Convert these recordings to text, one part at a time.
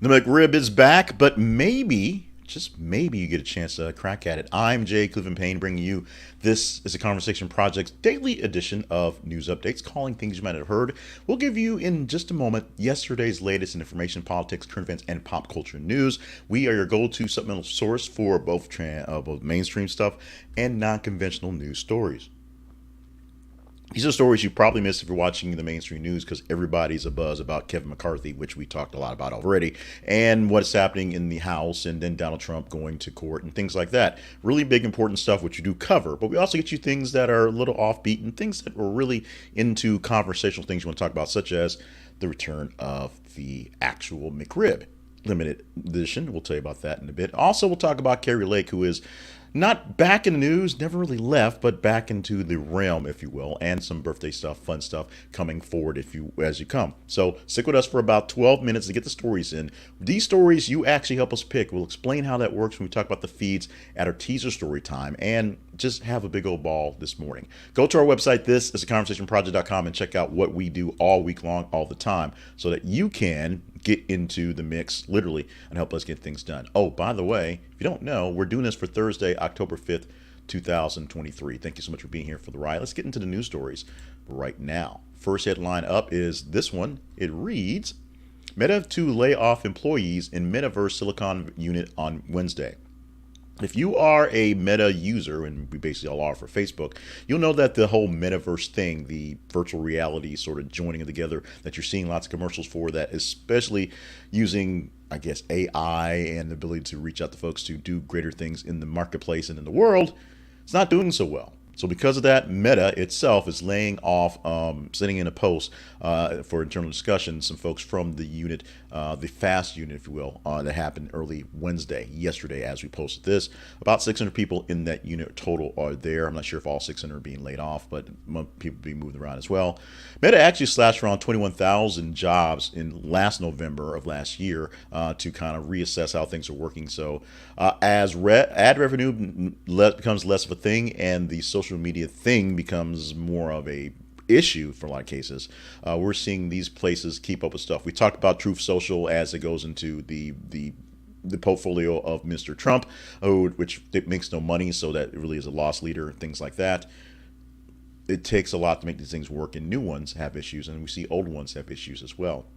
The McRib is back, but maybe, just maybe, you get a chance to crack at it. I'm Jay Cleveland Payne, bringing you this is a Conversation Project's daily edition of news updates, calling things you might have heard. We'll give you in just a moment yesterday's latest in information, politics, current events, and pop culture news. We are your go-to supplemental source for both mainstream stuff and non-conventional news stories. These are stories you probably missed if you're watching the mainstream news because everybody's abuzz about Kevin McCarthy, which we talked a lot about already, and what's happening in the House, and then Donald Trump going to court and things like that. Really big, important stuff, which you do cover, but we also get you things that are a little offbeat and things that we're really into conversational things you want to talk about, such as the return of the actual McRib limited edition. We'll tell you about that in a bit. Also, we'll talk about Kari Lake, who is not back in the news, never really left, but back into the realm, if you will, and some birthday stuff, fun stuff coming forward as you come. So stick with us for about 12 minutes to get the stories in. These stories you actually help us pick. We'll explain how that works when we talk about the feeds at our teaser story time, and just have a big old ball this morning. Go to our website, this is theconversationproject.com, and check out what we do all week long, all the time, so that you can get into the mix literally and help us get things done. Oh, by the way, if you don't know, we're doing this for Thursday, October 5th, 2023. Thank you so much for being here for the ride. Let's get into the news stories right now. First headline up is this one. It reads, Meta to lay off employees in metaverse Silicon unit on Wednesday. If you are a Meta user, and we basically all are for Facebook, you'll know that the whole metaverse thing, the virtual reality sort of joining it together that you're seeing lots of commercials for, that especially using, I guess, AI and the ability to reach out to folks to do greater things in the marketplace and in the world, it's not doing so well. So because of that, Meta itself is laying off, sending in a post for internal discussion, some folks from the unit, the FAST unit, if you will, that happened early yesterday, as we posted this. About 600 people in that unit total are there. I'm not sure if all 600 are being laid off, but people being moved around as well. Meta actually slashed around 21,000 jobs in last November of last year to kind of reassess how things are working. So as ad revenue becomes less of a thing and the social media thing becomes more of a issue for a lot of cases, we're seeing these places keep up with stuff. We talked about Truth Social as it goes into the portfolio of Mr. Trump, which it makes no money, so that it really is a loss leader, things like that. It takes a lot to make these things work, and new ones have issues, and we see old ones have issues as well.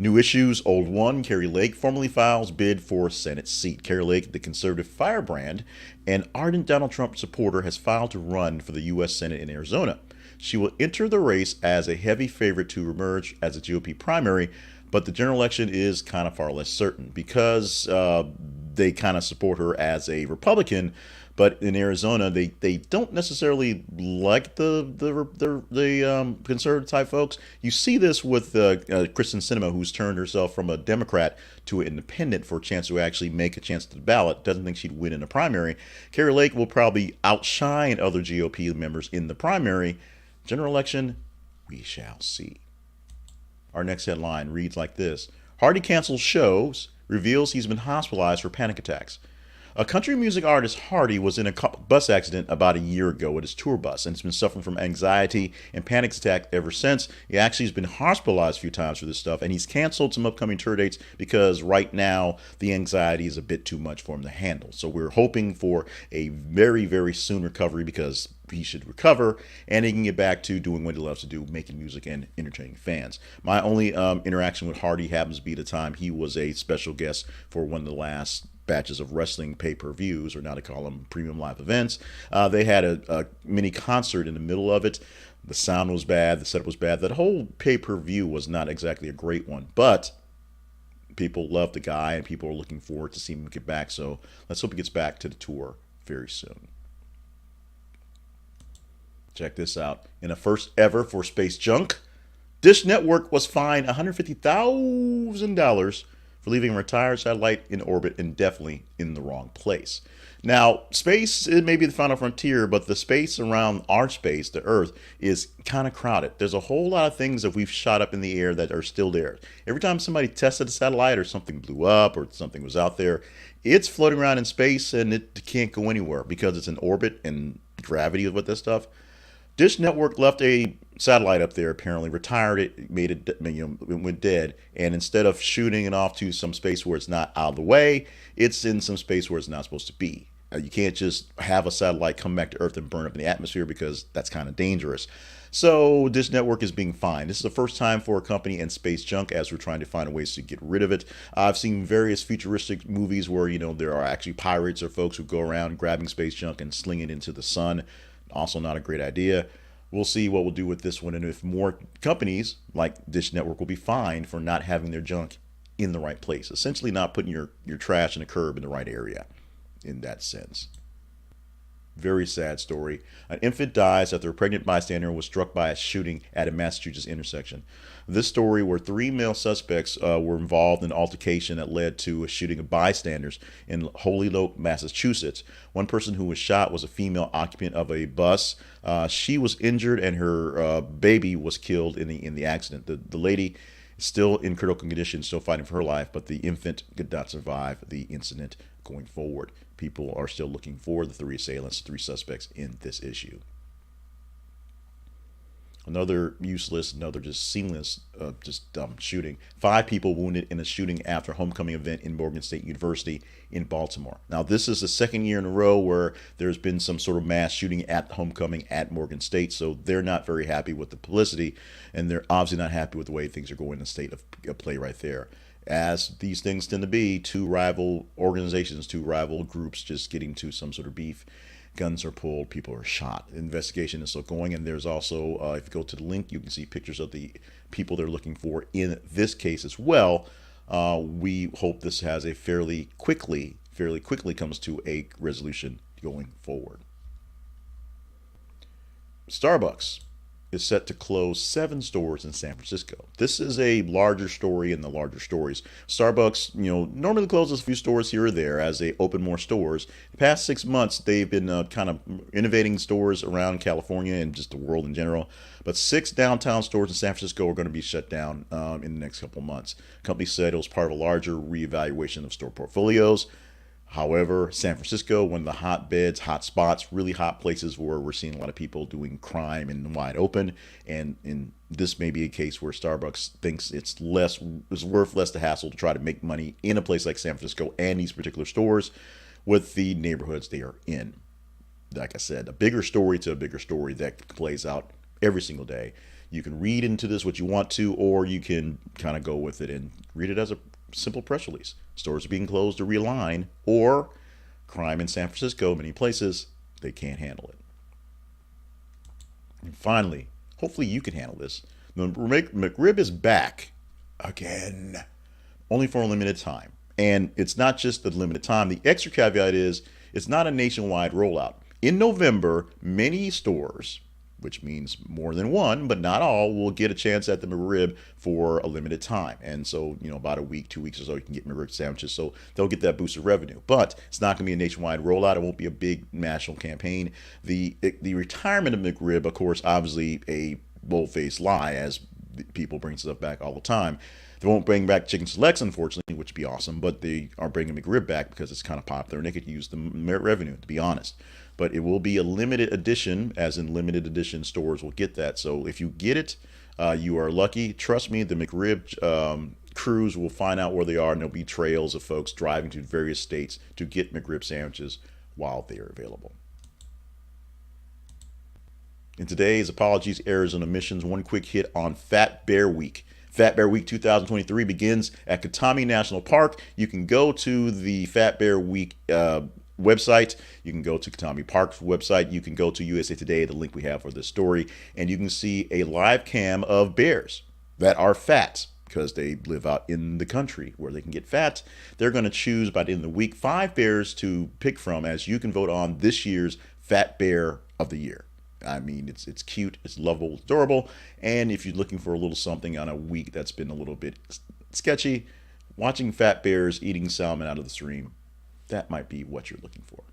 New issues, old one. Kari Lake formally files bid for Senate seat. Kari Lake, the conservative firebrand and ardent Donald Trump supporter, has filed to run for the U.S. Senate in Arizona. She will enter the race as a heavy favorite to emerge as a GOP primary, but the general election is kind of far less certain because they kind of support her as a Republican. But in Arizona, they don't necessarily like the conservative type folks. You see this with Kristen Sinema, who's turned herself from a Democrat to an independent for a chance to actually make a chance to the ballot. Doesn't think she'd win in the primary. Kari Lake will probably outshine other GOP members in the primary. General election, we shall see. Our next headline reads like this. Hardy cancels shows, reveals he's been hospitalized for panic attacks. A country music artist, Hardy, was in a bus accident about a year ago with his tour bus and has been suffering from anxiety and panic attacks ever since. He actually has been hospitalized a few times for this stuff, and he's canceled some upcoming tour dates because right now the anxiety is a bit too much for him to handle. So we're hoping for a very, very soon recovery because he should recover and he can get back to doing what he loves to do, making music and entertaining fans. My only interaction with Hardy happens to be the time he was a special guest for one of the last batches of wrestling pay-per-views, or now they call them premium live events. They had a mini concert in the middle of it. The sound was bad, the setup was bad. That whole pay-per-view was not exactly a great one, but people love the guy and people are looking forward to seeing him get back. So let's hope he gets back to the tour very soon. Check this out. In a first ever for space junk, Dish Network was fined $150,000 for leaving a retired satellite in orbit indefinitely in the wrong place. Now, space, it may be the final frontier, but the space around our space, the Earth, is kind of crowded. There's a whole lot of things that we've shot up in the air that are still there. Every time somebody tested a satellite or something blew up or something was out there, it's floating around in space and it can't go anywhere because it's in orbit and gravity with this stuff. Dish Network left a satellite up there apparently retired it, made it, it went dead. And instead of shooting it off to some space where it's not out of the way, it's in some space where it's not supposed to be. You can't just have a satellite come back to Earth and burn up in the atmosphere because that's kind of dangerous. So this network is being fined. This is the first time for a company in space junk as we're trying to find ways to get rid of it. I've seen various futuristic movies where, there are actually pirates or folks who go around grabbing space junk and sling it into the sun. Also not a great idea. We'll see what we'll do with this one, and if more companies like Dish Network will be fined for not having their junk in the right place. Essentially not putting your trash in a curb in the right area in that sense. Very sad story. An infant dies after a pregnant bystander was struck by a shooting at a Massachusetts intersection. This story where three male suspects were involved in an altercation that led to a shooting of bystanders in Holyoke, Massachusetts. One person who was shot was a female occupant of a bus. She was injured and her baby was killed in the accident. The lady is still in critical condition, still fighting for her life, but the infant could not survive the incident going forward. People are still looking for the three assailants, three suspects in this issue. Another useless, another just seamless, just dumb shooting. 5 people wounded in a shooting after a homecoming event in Morgan State University in Baltimore. Now, this is the second year in a row where there's been some sort of mass shooting at the homecoming at Morgan State, so they're not very happy with the publicity, and they're obviously not happy with the way things are going in the state of play right there. As these things tend to be, 2 rival organizations, 2 rival groups just getting to some sort of beef. Guns are pulled, people are shot. The investigation is still going, and there's also, if you go to the link, you can see pictures of the people they're looking for in this case as well. We hope this has a fairly quickly comes to a resolution going forward. Starbucks is set to close 7 stores in San Francisco. This is a larger story in the larger stories. Starbucks, normally closes a few stores here or there as they open more stores. The past 6 months, they've been kind of innovating stores around California and just the world in general. But 6 downtown stores in San Francisco are going to be shut down in the next couple of months. The company said it was part of a larger reevaluation of store portfolios. However, San Francisco, one of the hotbeds, hot spots, really hot places where we're seeing a lot of people doing crime in the wide open. And this may be a case where Starbucks thinks it's worth less the hassle to try to make money in a place like San Francisco and these particular stores with the neighborhoods they are in. Like I said, a bigger story to a bigger story that plays out every single day. You can read into this what you want to, or you can kind of go with it and read it as a simple press release. Stores are being closed to realign, or crime in San Francisco, many places, they can't handle it. And finally, hopefully you can handle this. The McRib is back again, only for a limited time. And it's not just a limited time. The extra caveat is it's not a nationwide rollout. In November, many stores, which means more than one, but not all, will get a chance at the McRib for a limited time. And so, about a week, 2 weeks or so, you can get McRib sandwiches. So they'll get that boost of revenue. But it's not going to be a nationwide rollout. It won't be a big national campaign. The retirement of McRib, of course, obviously a bold-faced lie, as people bring stuff back all the time. They won't bring back chicken selects, unfortunately, which would be awesome. But they are bringing McRib back because it's kind of popular and they could use the revenue, to be honest. But it will be a limited edition, as in limited edition stores will get that. So if you get it, you are lucky. Trust me, the McRib crews will find out where they are, and there'll be trails of folks driving to various states to get McRib sandwiches while they are available. In today's Apologies, Errors, and Omissions, one quick hit on Fat Bear Week. Fat Bear Week 2023 begins at Katami National Park. You can go to the Fat Bear Week website. You can go to Katami Park's website. You can go to USA Today, the link we have for this story, and you can see a live cam of bears that are fat because they live out in the country where they can get fat. They're going to choose by the end of the week 5 bears to pick from as you can vote on this year's Fat Bear of the Year. I mean, it's cute, it's lovable, it's adorable, and if you're looking for a little something on a week that's been a little bit sketchy, watching fat bears eating salmon out of the stream, that might be what you're looking for.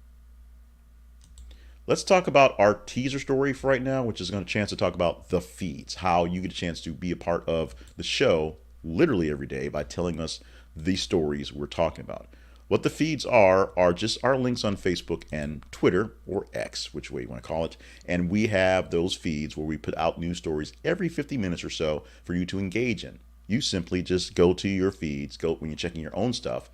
Let's talk about our teaser story for right now, which is going to chance to talk about the feeds, how you get a chance to be a part of the show literally every day by telling us the stories we're talking about. What the feeds are just our links on Facebook and Twitter, or X, which way you want to call it. And we have those feeds where we put out news stories every 50 minutes or so for you to engage in. You simply just go to your feeds, go when you're checking your own stuff,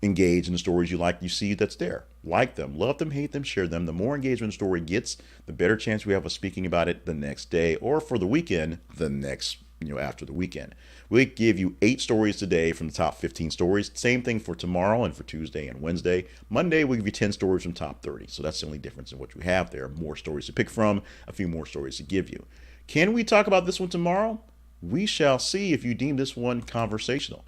engage in the stories you like, you see that's there. Like them, love them, hate them, share them. The more engagement the story gets, the better chance we have of speaking about it the next day, or for the weekend, the next, after the weekend. We give you 8 stories today from the top 15 stories. Same thing for tomorrow and for Tuesday and Wednesday. Monday, we give you 10 stories from top 30. So that's the only difference in what we have there. More stories to pick from, a few more stories to give you. Can we talk about this one tomorrow? We shall see if you deem this one conversational.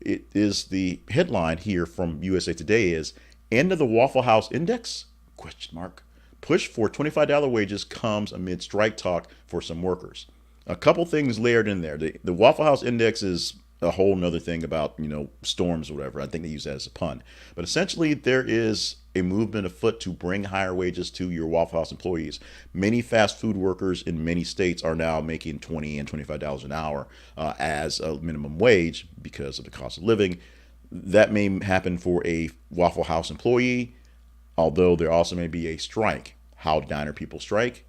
It is the headline here from USA Today is end of the Waffle House index? Question mark. Push for $25 wages comes amid strike talk for some workers. A couple things layered in there. The Waffle House index is a whole nother thing about, storms or whatever. I think they use that as a pun. But essentially, there is a movement afoot to bring higher wages to your Waffle House employees. Many fast food workers in many states are now making $20 and $25 an hour as a minimum wage because of the cost of living. That may happen for a Waffle House employee, although there also may be a strike. How diner people strike?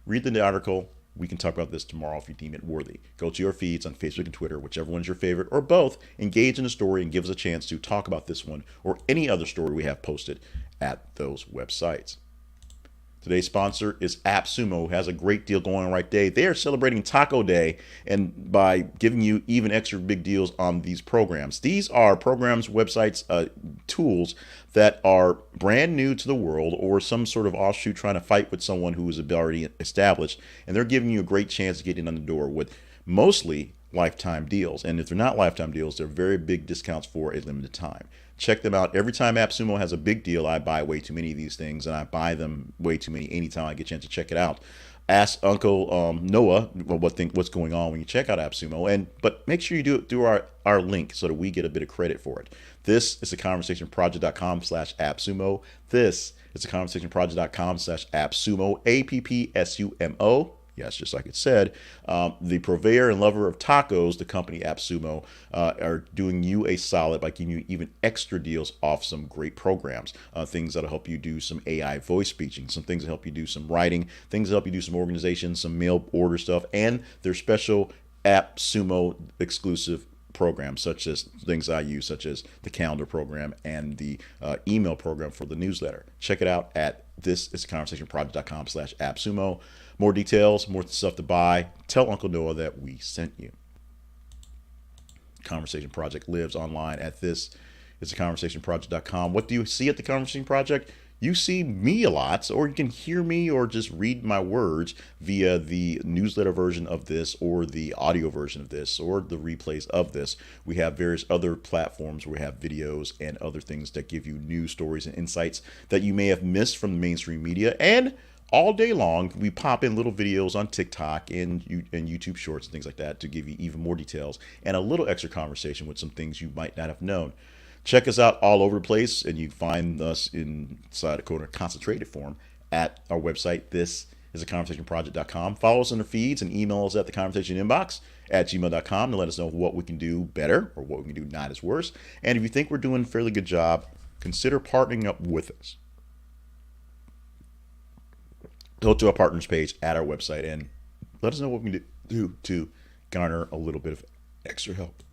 Read the article. We can talk about this tomorrow if you deem it worthy. Go to your feeds on Facebook and Twitter, whichever one's your favorite, or both. Engage in the story and give us a chance to talk about this one or any other story we have posted at those websites. Today's sponsor is AppSumo, who has a great deal going on right today. They are celebrating Taco Day and by giving you even extra big deals on these programs. These are programs, websites, tools that are brand new to the world or some sort of offshoot trying to fight with someone who is already established. And they're giving you a great chance to get in on the door with mostly lifetime deals. And if they're not lifetime deals, they're very big discounts for a limited time. Check them out. Every time AppSumo has a big deal, I buy way too many of these things, and I buy them way too many anytime I get a chance to check it out. Ask Uncle Noah what's going on when you check out AppSumo, but make sure you do it through our link so that we get a bit of credit for it. This is theconversationproject.com/AppSumo. This is theconversationproject.com/AppSumo, AppSumo. Yes, just like it said. The purveyor and lover of tacos, the company AppSumo, are doing you a solid by giving you even extra deals off some great programs. Things that'll help you do some AI voice speaking, some things that help you do some writing, things that help you do some organization, some mail order stuff, and their special AppSumo exclusive programs, such as things I use, such as the calendar program and the email program for the newsletter. Check it out at thisistheconversationproject.com/AppSumo. More details, more stuff to buy. Tell Uncle Noah that we sent you. Conversation Project lives online at thisistheconversationproject.com. What do you see at the Conversation Project? You see me a lot, or you can hear me or just read my words via the newsletter version of this or the audio version of this or the replays of this. We have various other platforms where we have videos and other things that give you news stories and insights that you may have missed from the mainstream media. And all day long, we pop in little videos on TikTok and YouTube Shorts and things like that to give you even more details and a little extra conversation with some things you might not have known. Check us out all over the place, and you find us inside a corner concentrated form at our website. This is theconversationproject.com. Follow us on the feeds and email us at theconversationinbox@gmail.com to let us know what we can do better or what we can do not as worse. And if you think we're doing a fairly good job, consider partnering up with us. Go to our partners page at our website and let us know what we can do to garner a little bit of extra help.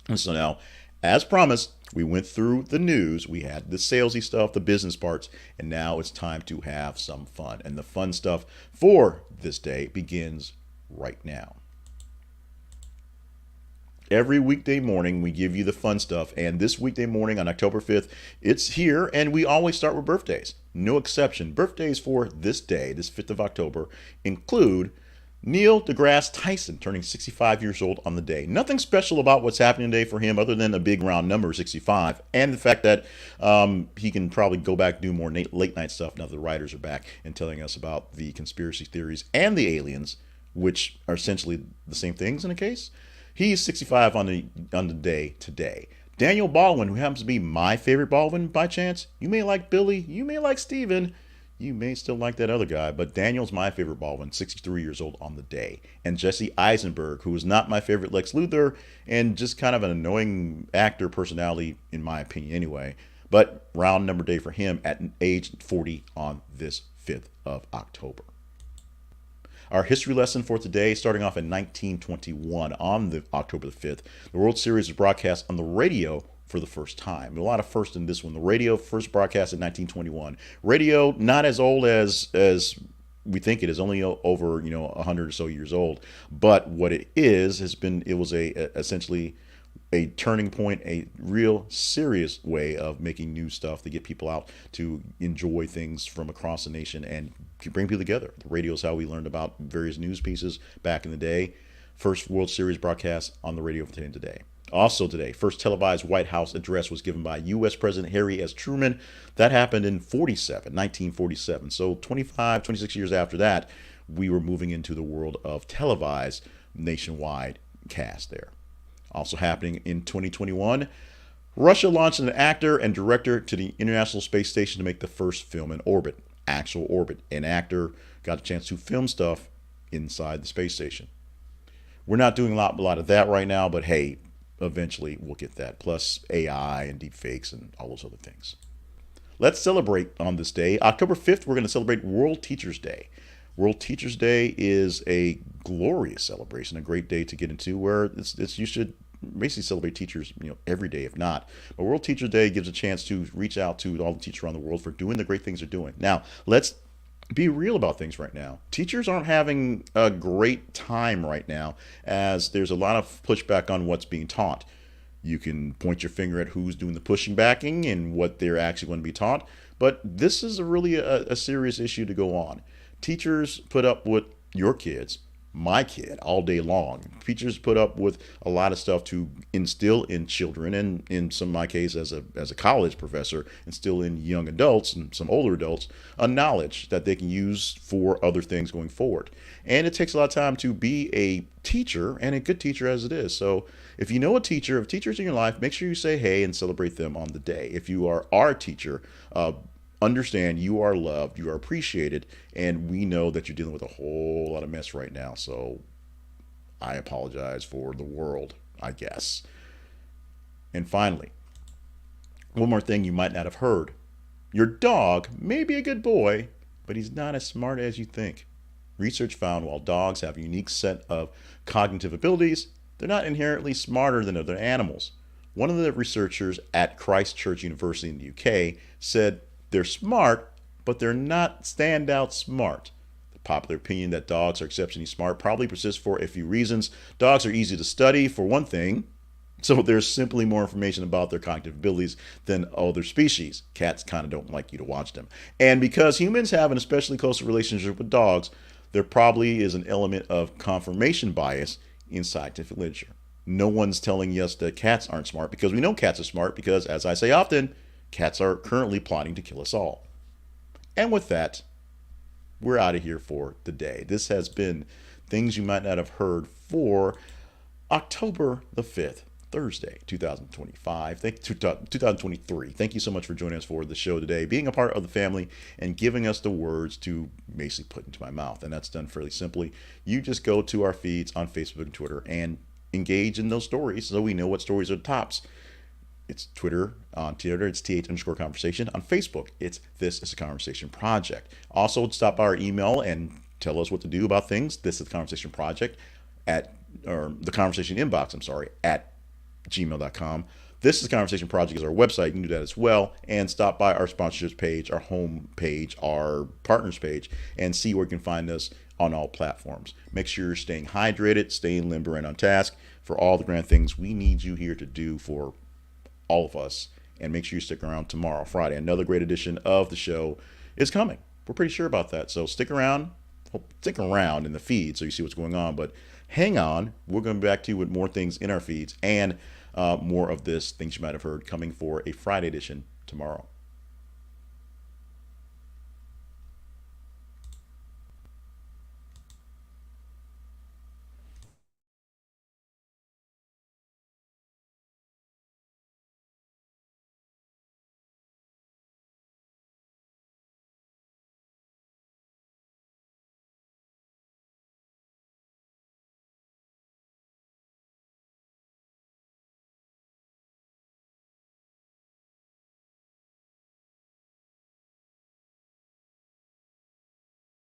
And so now, as promised, we went through the news. We had the salesy stuff, the business parts, and now it's time to have some fun. And the fun stuff for this day begins right now. Every weekday morning, we give you the fun stuff. And this weekday morning on October 5th, it's here. And we always start with birthdays. No exception. Birthdays for this day, this 5th of October, include Neil deGrasse Tyson, turning 65 years old on the day. Nothing special about what's happening today for him other than a big round number, 65. And the fact that he can probably go back and do more late night stuff now that the writers are back and telling us about the conspiracy theories and the aliens, which are essentially the same things in a case. He's 65 on the day today. Daniel Baldwin, who happens to be my favorite Baldwin by chance. You may like Billy, you may like Steven, You may still like that other guy, but Daniel's my favorite Baldwin, 63 years old on the day. And Jesse Eisenberg, who is not my favorite Lex Luthor, and just kind of an annoying actor personality, in my opinion anyway. But round number day for him at age 40 on this 5th of October. Our history lesson for today, starting off in 1921 on the October the 5th, the World Series was broadcast on the radio for the first time. A lot of first in this one. The radio first broadcast in 1921. Radio not as old as we think it is, only over 100 or so years old. But what it is has been, it was essentially a turning point, a real serious way of making new stuff to get people out to enjoy things from across the nation and bring people together. The radio is how we learned about various news pieces back in the day. First World Series broadcast on the radio today. Also today, first televised White House address was given by U.S. President Harry S. Truman. That happened in 1947. So 25, 26 years after that, we were moving into the world of televised nationwide cast there. Also happening in 2021, Russia launched an actor and director to the International Space Station to make the first film in orbit, actual orbit. An actor got a chance to film stuff inside the space station. We're not doing a lot of that right now, but hey, eventually we'll get that. Plus AI and deep fakes and all those other things. Let's celebrate on this day. October 5th, we're going to celebrate World Teachers Day. World Teachers Day is a glorious celebration, a great day to get into where you should basically celebrate teachers, every day, if not. But World Teacher Day gives a chance to reach out to all the teachers around the world for doing the great things they're doing. Now, let's be real about things right now. Teachers aren't having a great time right now, as there's a lot of pushback on what's being taught. You can point your finger at who's doing the pushing backing and what they're actually going to be taught, but this is really a serious issue to go on. Teachers put up with your kids, my kid, all day long. Teachers put up with a lot of stuff to instill in children, and in some of my case as a college professor, instill in young adults and some older adults a knowledge that they can use for other things going forward. And it takes a lot of time to be a teacher, and a good teacher as it is. So if you know a teacher, if teachers in your life, make sure you say hey and celebrate them on the day. If you are our teacher, understand you are loved, you are appreciated, and we know that you're dealing with a whole lot of mess right now. So I apologize for the world, I guess. And finally, one more thing you might not have heard. Your dog may be a good boy, but he's not as smart as you think. Research found while dogs have a unique set of cognitive abilities, they're not inherently smarter than other animals. One of the researchers at Christ Church University in the UK said they're smart, but they're not standout smart. The popular opinion that dogs are exceptionally smart probably persists for a few reasons. Dogs are easy to study, for one thing, so there's simply more information about their cognitive abilities than other species. Cats kind of don't like you to watch them. And because humans have an especially close relationship with dogs, there probably is an element of confirmation bias in scientific literature. No one's telling us that cats aren't smart, because we know cats are smart, because, as I say often, cats are currently plotting to kill us all. And with that, we're out of here for the day. This has been Things You Might Not Have Heard for October the 5th, Thursday, 2023. Thank you so much for joining us for the show today, being a part of the family and giving us the words to basically put into my mouth. And that's done fairly simply. You just go to our feeds on Facebook and Twitter and engage in those stories so we know what stories are the tops. It's Twitter. On Twitter, it's th_conversation. On Facebook, it's This Is a Conversation Project. Also, stop by our email and tell us what to do about things. This is the Conversation Project or the Conversation Inbox, at gmail.com. This is the Conversation Project is our website. You can do that as well. And stop by our sponsorships page, our home page, our partners page, and see where you can find us on all platforms. Make sure you're staying hydrated, staying limber and on task for all the grand things we need you here to do for all of us. And make sure you stick around tomorrow, Friday. Another great edition of the show is coming. We're pretty sure about that. So stick around in the feed so you see what's going on. But hang on. We're going to be back to you with more things in our feeds and more of this Things You Might Have Heard coming for a Friday edition tomorrow.